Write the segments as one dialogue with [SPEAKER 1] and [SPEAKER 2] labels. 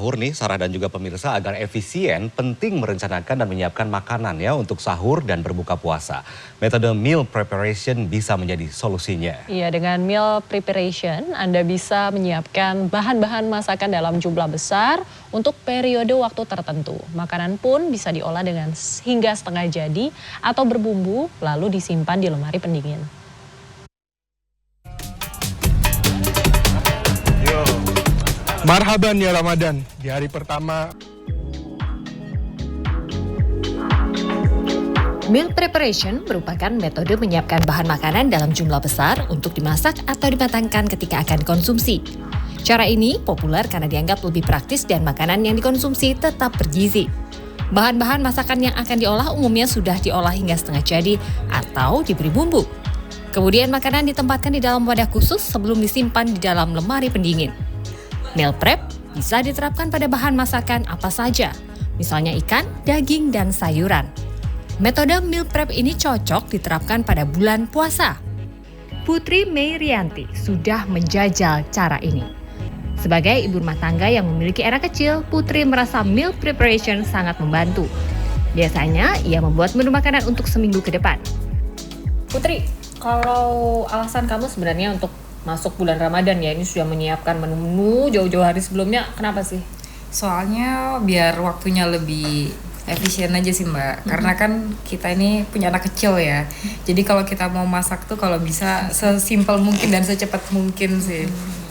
[SPEAKER 1] sahur nih, Sarah dan juga pemirsa, agar efisien, penting merencanakan dan menyiapkan makanan ya untuk sahur dan berbuka puasa. Metode meal preparation bisa menjadi solusinya.
[SPEAKER 2] Iya, dengan meal preparation, Anda bisa menyiapkan bahan-bahan masakan dalam jumlah besar untuk periode waktu tertentu. Makanan pun bisa diolah dengan hingga setengah jadi atau berbumbu, lalu disimpan di lemari pendingin.
[SPEAKER 3] Marhaban ya Ramadan, di hari pertama.
[SPEAKER 4] Meal preparation merupakan metode menyiapkan bahan makanan dalam jumlah besar untuk dimasak atau dimatangkan ketika akan dikonsumsi. Cara ini populer karena dianggap lebih praktis dan makanan yang dikonsumsi tetap bergizi. Bahan-bahan masakan yang akan diolah umumnya sudah diolah hingga setengah jadi atau diberi bumbu. Kemudian makanan ditempatkan di dalam wadah khusus sebelum disimpan di dalam lemari pendingin. Meal prep bisa diterapkan pada bahan masakan apa saja, misalnya ikan, daging, dan sayuran. Metode meal prep ini cocok diterapkan pada bulan puasa. Putri Mei Rianti sudah menjajal cara ini. Sebagai ibu rumah tangga yang memiliki anak kecil, Putri merasa meal preparation sangat membantu. Biasanya, ia membuat menu makanan untuk seminggu ke depan.
[SPEAKER 5] Putri, kalau alasan kamu sebenarnya untuk masuk bulan Ramadan ya, ini sudah menyiapkan menu-menu jauh-jauh hari sebelumnya, kenapa sih?
[SPEAKER 6] Soalnya biar waktunya lebih efisien aja sih Mbak, karena kan kita ini punya anak kecil ya, jadi kalau kita mau masak tuh kalau bisa sesimpel mungkin dan secepat mungkin sih.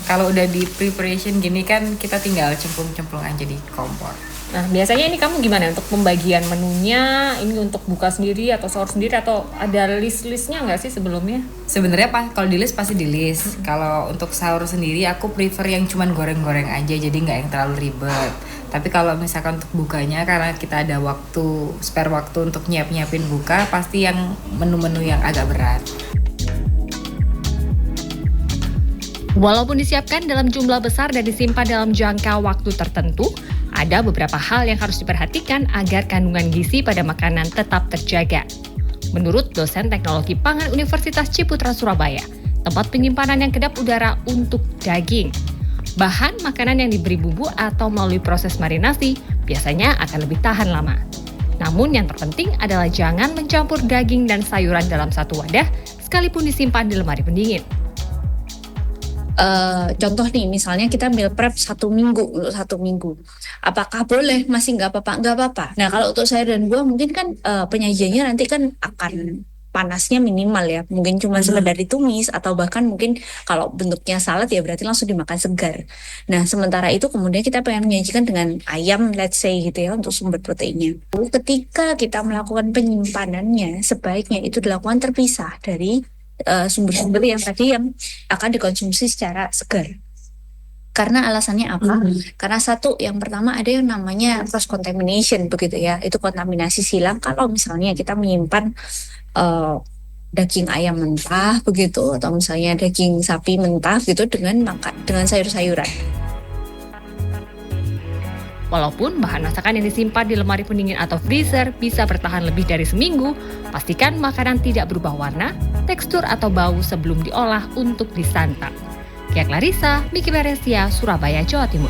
[SPEAKER 6] Kalau udah di preparation gini kan kita tinggal cemplung-cemplung aja di kompor.
[SPEAKER 5] Nah, biasanya ini kamu gimana untuk pembagian menunya? Ini untuk buka sendiri atau sahur sendiri atau ada list-listnya nggak sih sebelumnya?
[SPEAKER 6] Sebenarnya kalau di list pasti di list. Kalau untuk sahur sendiri aku prefer yang cuman goreng-goreng aja, jadi nggak yang terlalu ribet. Tapi kalau misalkan untuk bukanya, karena kita ada waktu, spare waktu untuk nyiapin buka, pasti yang menu-menu yang agak berat.
[SPEAKER 4] Walaupun disiapkan dalam jumlah besar dan disimpan dalam jangka waktu tertentu, ada beberapa hal yang harus diperhatikan agar kandungan gizi pada makanan tetap terjaga. Menurut dosen teknologi pangan Universitas Ciputra Surabaya, tempat penyimpanan yang kedap udara untuk daging. Bahan makanan yang diberi bumbu atau melalui proses marinasi biasanya akan lebih tahan lama. Namun yang terpenting adalah jangan mencampur daging dan sayuran dalam satu wadah sekalipun disimpan di lemari pendingin.
[SPEAKER 7] Contoh nih, misalnya kita meal prep untuk 1 minggu. Apakah boleh? Masih nggak apa-apa? Nggak apa-apa. Nah, kalau untuk sayur dan buah mungkin kan penyajiannya nanti kan akan panasnya minimal ya. Mungkin cuma sekedar ditumis atau bahkan mungkin kalau bentuknya salad ya berarti langsung dimakan segar. Nah, sementara itu kemudian kita pengen menyajikan dengan ayam, let's say gitu ya, untuk sumber proteinnya. Ketika kita melakukan penyimpanannya, sebaiknya itu dilakukan terpisah dari sumber-sumber yang tadi yang akan dikonsumsi secara segar. Karena alasannya apa? Karena satu, yang pertama ada yang namanya cross contamination begitu ya, itu kontaminasi silang kalau misalnya kita menyimpan daging ayam mentah begitu, atau misalnya daging sapi mentah gitu dengan sayur-sayuran.
[SPEAKER 4] Walaupun bahan masakan yang disimpan di lemari pendingin atau freezer bisa bertahan lebih dari seminggu, pastikan makanan tidak berubah warna, tekstur atau bau sebelum diolah untuk disantap. Kia Clarissa, Miki Beresia, Surabaya, Jawa Timur.